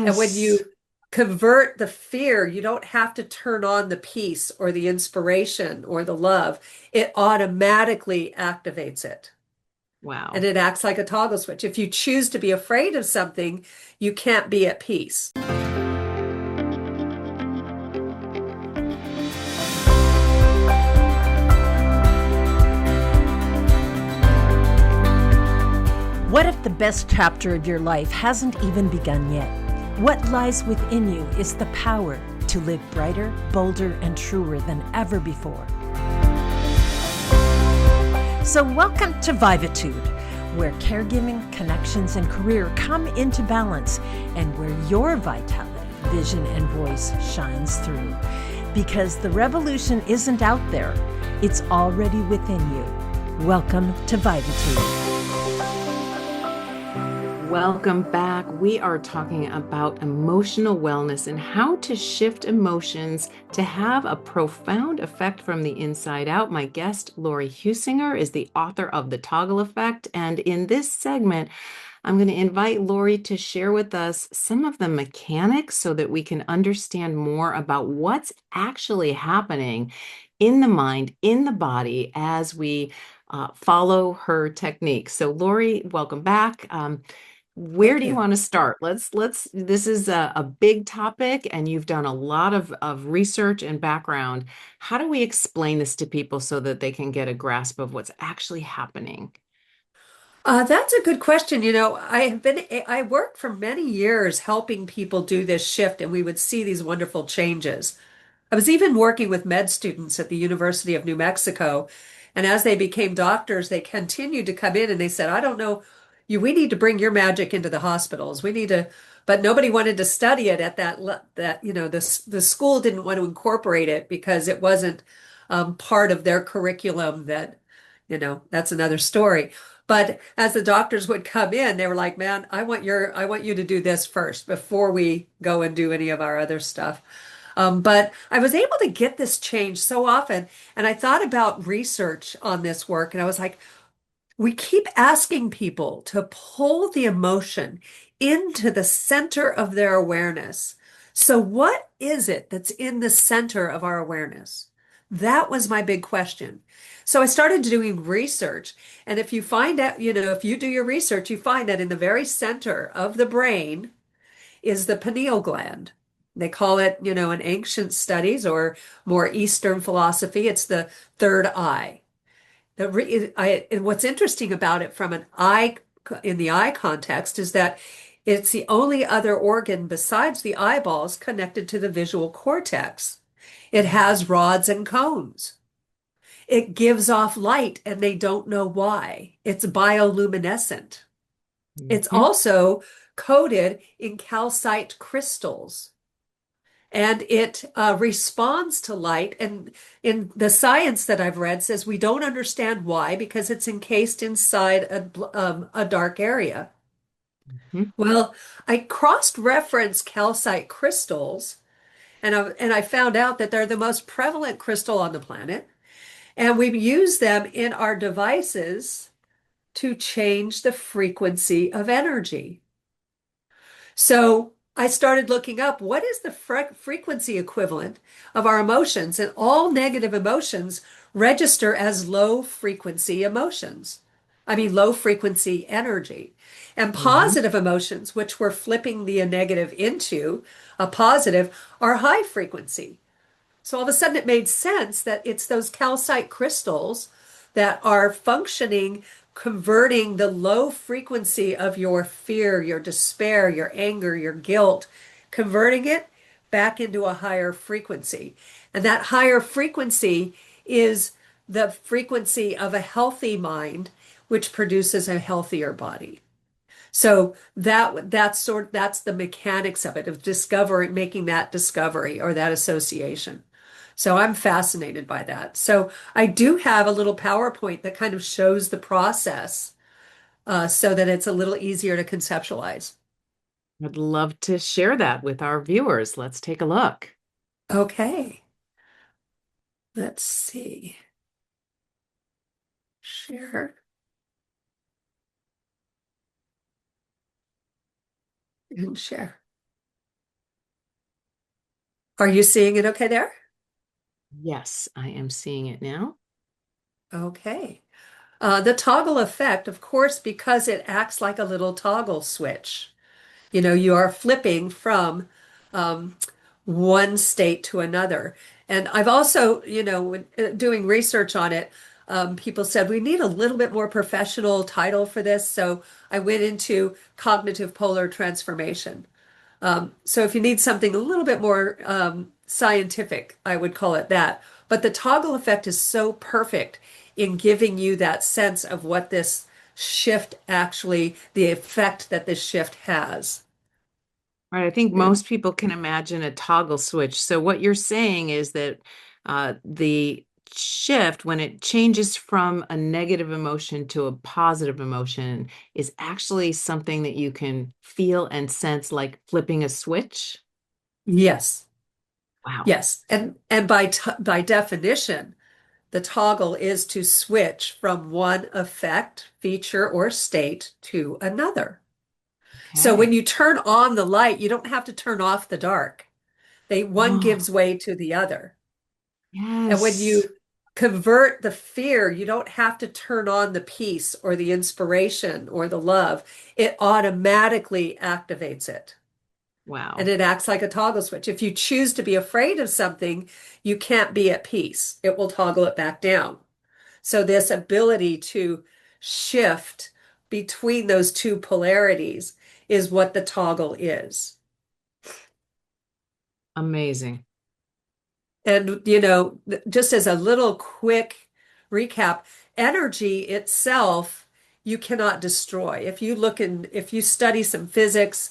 And when Yes. you convert the fear, you don't have to turn on the peace or the inspiration or the love. It automatically activates it. And Wow. it acts like a toggle switch. If you choose to be afraid of something, you can't be at peace. What if the best chapter of your life hasn't even begun yet? What lies within you is the power to live brighter, bolder, and truer than ever before. So welcome to Vivatude, where caregiving, connections, and career come into balance, and where your vitality, vision, and voice shines through. Because the revolution isn't out there, it's already within you. Welcome to Vivatude. Welcome back. We are talking about emotional wellness and how to shift emotions to have a profound effect from the inside out. My guest, Laurie Heusinger, is the author of The Toggle Effect. And in this segment, I'm going to invite Laurie to share with us some of the mechanics so that we can understand more about what's actually happening in the mind, in the body, as we follow her techniques. So, Laurie, welcome back. Where Thank do you you. want to start? This is a big topic and you've done a lot of research and background. How do we explain this to people so that they can get a grasp of what's actually happening? That's a good question. I worked for many years helping people do this shift, and we would see these wonderful changes. I was even working with med students at the University of New Mexico. And as they became doctors, they continued to come in and they said, I don't know, we need to bring your magic into the hospitals. We need to, but nobody wanted to study it at the school didn't want to incorporate it because it wasn't part of their curriculum that's another story. But as the doctors would come in, they were like, man, I want you to do this first before we go and do any of our other stuff. But I was able to get this change so often. And I thought about research on this work, and I was like, we keep asking people to pull the emotion into the center of their awareness. So, what is it that's in the center of our awareness? That was my big question. So, I started doing research. And if you find out, if you do your research, you find that in the very center of the brain is the pineal gland. They call it, in ancient studies or more Eastern philosophy, it's the third eye. And what's interesting about it from an eye in the eye context is that it's the only other organ besides the eyeballs connected to the visual cortex. It has rods and cones. It gives off light and they don't know why. It's bioluminescent. It's Mhm. also coated in calcite crystals and it responds to light. And in the science that I've read says we don't understand why because it's encased inside a dark area. Mhm. Well, I cross-referenced calcite crystals and I found out that they're the most prevalent crystal on the planet. And we use them in our devices to change the frequency of energy. So I started looking up what is the frequency equivalent of our emotions, and all negative emotions register as low frequency emotions. I mean, low frequency energy. And Mhm. positive emotions, which we're flipping the negative into a positive, are high frequency. So all of a sudden it made sense that it's those calcite crystals that are functioning, converting the low frequency of your fear, your despair, your anger, your guilt, converting it back into a higher frequency. And that higher frequency is the frequency of a healthy mind, which produces a healthier body. So that's the mechanics of it, of discovering, making that discovery or that association. So I'm fascinated by that. So I do have a little PowerPoint that kind of shows the process so that it's a little easier to conceptualize. I'd love to share that with our viewers. Let's take a look. Okay, let's see. Share and share. Are you seeing it okay there? Yes, I am seeing it now. Okay. The toggle effect, of course, because it acts like a little toggle switch. You are flipping from um, one state to another. And I've also, when doing research on it, people said we need a little bit more professional title for this. So I went into cognitive polar transformation. So if you need something a little bit more scientific, I would call it that. But the toggle effect is so perfect in giving you that sense of what this shift actually, the effect that this shift has. Right. I think And most people can imagine a toggle switch. So what you're saying is that the shift, when it changes from a negative emotion to a positive emotion, is actually something that you can feel and sense like flipping a switch. yes, Wow. yes. And by definition, the toggle is to switch from one effect, feature, or state to another. So when Okay. you turn on the light, you don't have to turn off the dark. One Oh, gives way to the other. And when yes. you convert the fear, you don't have to turn on the peace or the inspiration or the love. It automatically activates it. And Wow. it acts like a toggle switch. If you choose to be afraid of something, you can't be at peace. It will toggle it back down. So this ability to shift between those two polarities is what the toggle is. Amazing. And, just as a little quick recap, energy itself, you cannot destroy. If you study some physics,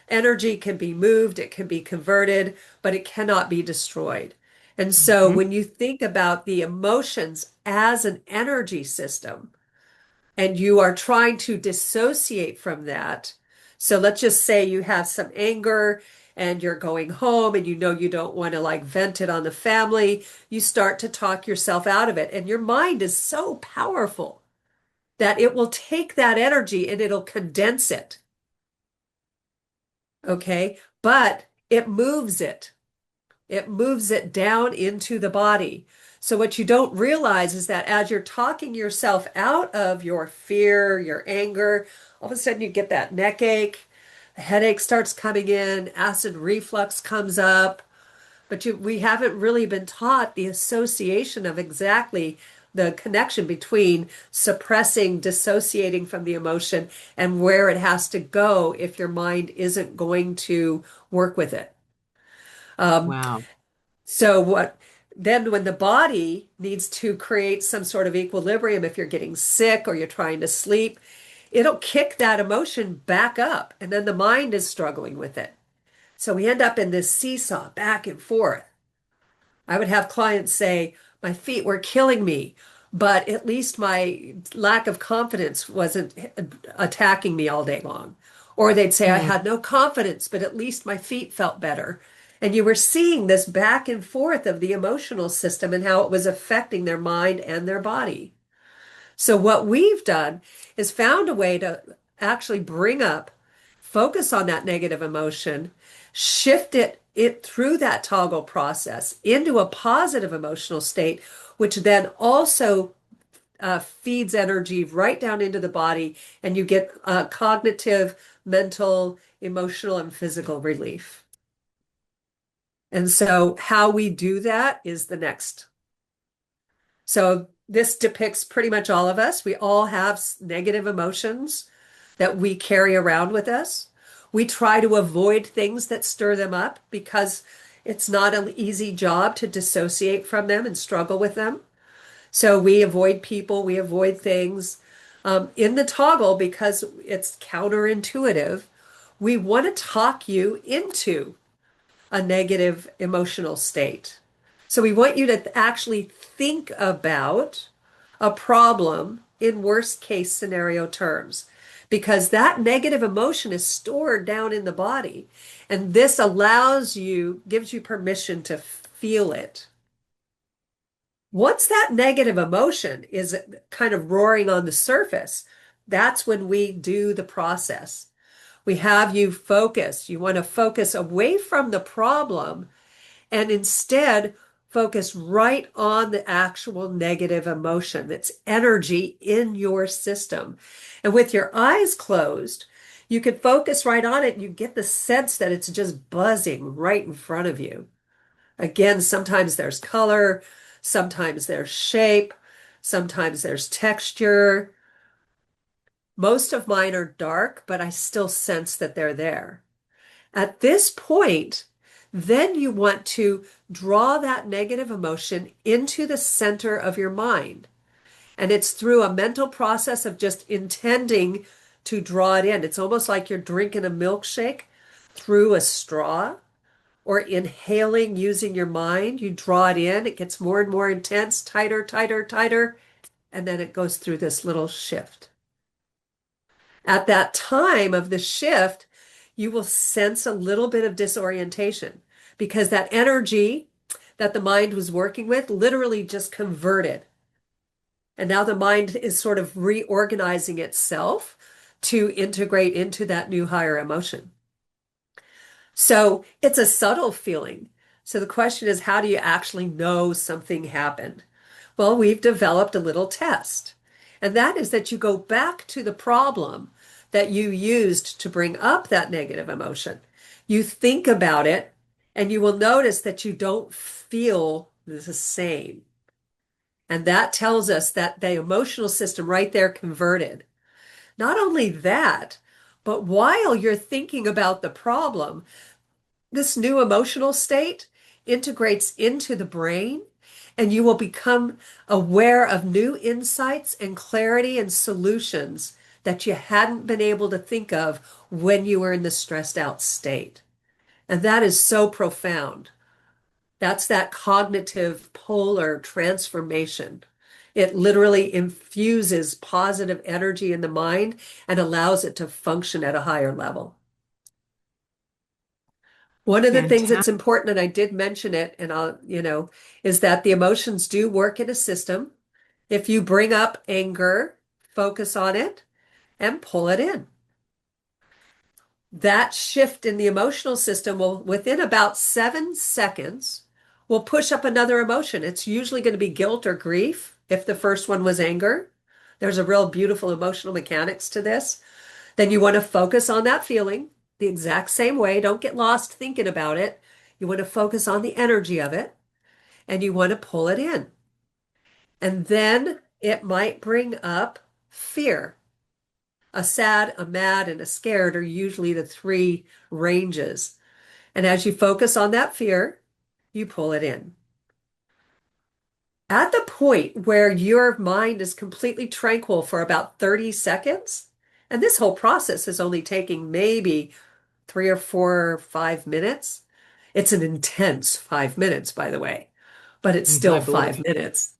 energy can be moved, it can be converted, but it cannot be destroyed. And so Mhm. when you think about the emotions as an energy system, and you are trying to dissociate from that. So let's just say you have some anger and you're going home and you don't want to like vent it on the family. You start to talk yourself out of it. And your mind is so powerful that it will take that energy and it'll condense it. Okay. But it moves it. It moves it down into the body. So what you don't realize is that as you're talking yourself out of your fear, your anger, all of a sudden you get that neck ache, the headache starts coming in, acid reflux comes up, but we haven't really been taught the association of exactly the connection between suppressing, dissociating from the emotion and where it has to go if your mind isn't going to work with it. Um, Wow. so what then when the body needs to create some sort of equilibrium, if you're getting sick or you're trying to sleep, it'll kick that emotion back up. And then the mind is struggling with it. So we end up in this seesaw back and forth. I would have clients say, my feet were killing me, but at least my lack of confidence wasn't attacking me all day long. Or they'd say, I Mm. had no confidence, but at least my feet felt better. And you were seeing this back and forth of the emotional system and how it was affecting their mind and their body. So what we've done is found a way to actually bring up, focus on that negative emotion, shift it through that toggle process into a positive emotional state, which then also feeds energy right down into the body, and you get cognitive, mental, emotional, and physical relief. And so how we do that is the next. So this depicts pretty much all of us. We all have negative emotions that we carry around with us. We try to avoid things that stir them up because it's not an easy job to dissociate from them and struggle with them. So we avoid people, we avoid things. In the toggle, because it's counterintuitive, we want to talk you into a negative emotional state. So we want you to actually think about a problem in worst case scenario terms because that negative emotion is stored down in the body. And this gives you permission to feel it. Once that negative emotion is kind of roaring on the surface, that's when we do the process. We have you focus. You want to focus away from the problem and instead focus right on the actual negative emotion that's energy in your system. And with your eyes closed, you can focus right on it and you get the sense that it's just buzzing right in front of you. Again, sometimes there's color, sometimes there's shape, sometimes there's texture. Most of mine are dark, but I still sense that they're there. At this point, then you want to draw that negative emotion into the center of your mind. And it's through a mental process of just intending to draw it in. It's almost like you're drinking a milkshake through a straw or inhaling using your mind. You draw it in, it gets more and more intense, tighter, tighter, tighter, and then it goes through this little shift. At that time of the shift, you will sense a little bit of disorientation because that energy that the mind was working with literally just converted. And now the mind is sort of reorganizing itself to integrate into that new higher emotion. So it's a subtle feeling. So the question is, how do you actually know something happened? Well, we've developed a little test, and that is that you go back to the problem that you used to bring up that negative emotion. You think about it, and you will notice that you don't feel the same. And that tells us that the emotional system right there converted. Not only that, but while you're thinking about the problem, this new emotional state integrates into the brain, and you will become aware of new insights and clarity and solutions that you hadn't been able to think of when you were in the stressed out state. And that is so profound. That's that cognitive polar transformation. It literally infuses positive energy in the mind and allows it to function at a higher level. One of the things that's Fantastic. important, and I did mention it, and is that the emotions do work in a system. If you bring up anger, focus on it and pull it in. That shift in the emotional system will, within about 7 seconds, will push up another emotion. It's usually going to be guilt or grief if the first one was anger. There's a real beautiful emotional mechanics to this. Then you want to focus on that feeling the exact same way. Don't get lost thinking about it. You want to focus on the energy of it and you want to pull it in. And then it might bring up fear. A sad, a mad, and a scared are usually the three ranges. And as you focus on that fear, you pull it in. At the point where your mind is completely tranquil for about 30 seconds, and this whole process is only taking maybe 3 or 4 or 5 minutes. It's an intense 5 minutes, by the way, but it's I still believe. 5 minutes.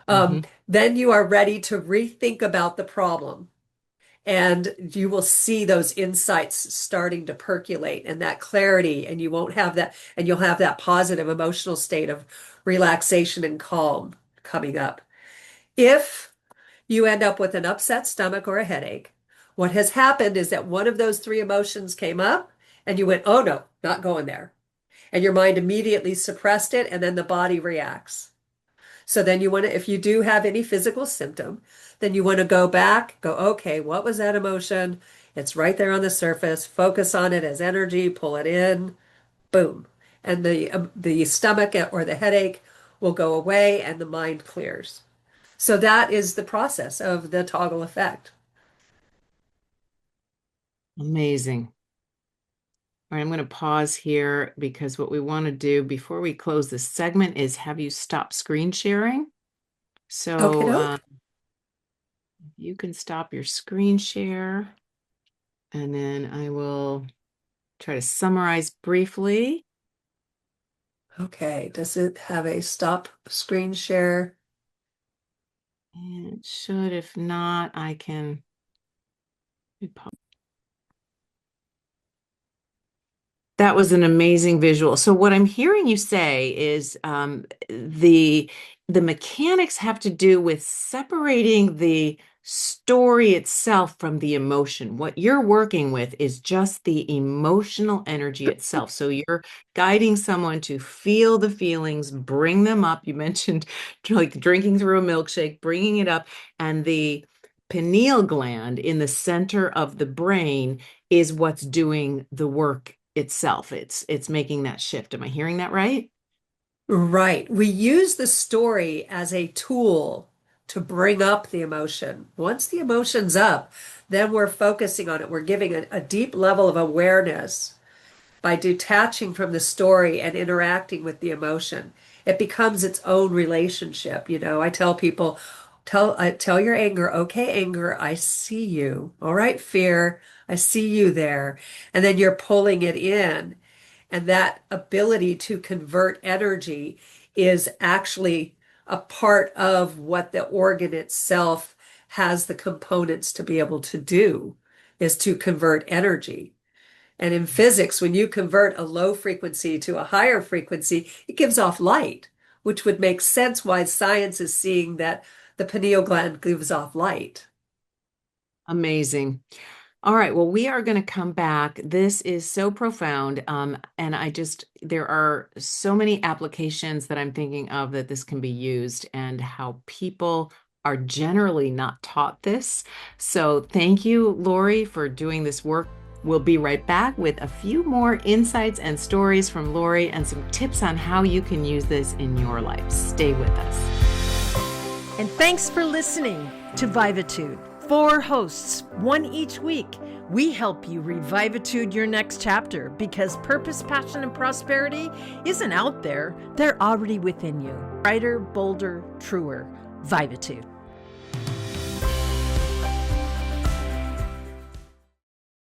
Hmm. Then you are ready to rethink about the problem. And you will see those insights starting to percolate and that clarity, and you won't have that, and you'll have that positive emotional state of relaxation and calm coming up. If you end up with an upset stomach or a headache, what has happened is that one of those three emotions came up and you went, oh no, not going there. And your mind immediately suppressed it, and then the body reacts. So then you want to, if you do have any physical symptom, then you want to go back, go, okay, what was that emotion? It's right there on the surface. Focus on it as energy, pull it in, boom. And the stomach or the headache will go away and the mind clears. So that is the process of the toggle effect. Amazing. All right, I'm going to pause here because what we want to do before we close this segment is have you stop screen sharing. Okay, So doke. you can stop your screen share, and then I will try to summarize briefly. Okay, does it have a stop screen share? And it should. If not, I can. That was an amazing visual. So what I'm hearing you say is the mechanics have to do with separating the story itself from the emotion. What you're working with is just the emotional energy itself. So you're guiding someone to feel the feelings, bring them up. You mentioned like drinking through a milkshake, bringing it up, and the pineal gland in the center of the brain is what's doing the work itself. It's making that shift. Am I hearing that right? Right. We use the story as a tool to bring up the emotion. Once the emotion's up, then we're focusing on it. We're giving a deep level of awareness by detaching from the story and interacting with the emotion. It becomes its own relationship. I tell people, tell your anger, okay, anger, I see you. All right, fear, I see you there. And then you're pulling it in. And that ability to convert energy is actually a part of what the organ itself has the components to be able to do, is to convert energy. And in physics, when you convert a low frequency to a higher frequency, it gives off light, which would make sense why science is seeing that the pineal gland gives off light. Amazing. All right. Well, we are going to come back. This is so profound. And there are so many applications that I'm thinking of that this can be used and how people are generally not taught this. So thank you, Laurie, for doing this work. We'll be right back with a few more insights and stories from Laurie and some tips on how you can use this in your life. Stay with us. And thanks for listening to Vivatude. 4 hosts, 1 each week. We help you revivatude your next chapter because purpose, passion, and prosperity isn't out there. They're already within you. Brighter, bolder, truer. Vivatude.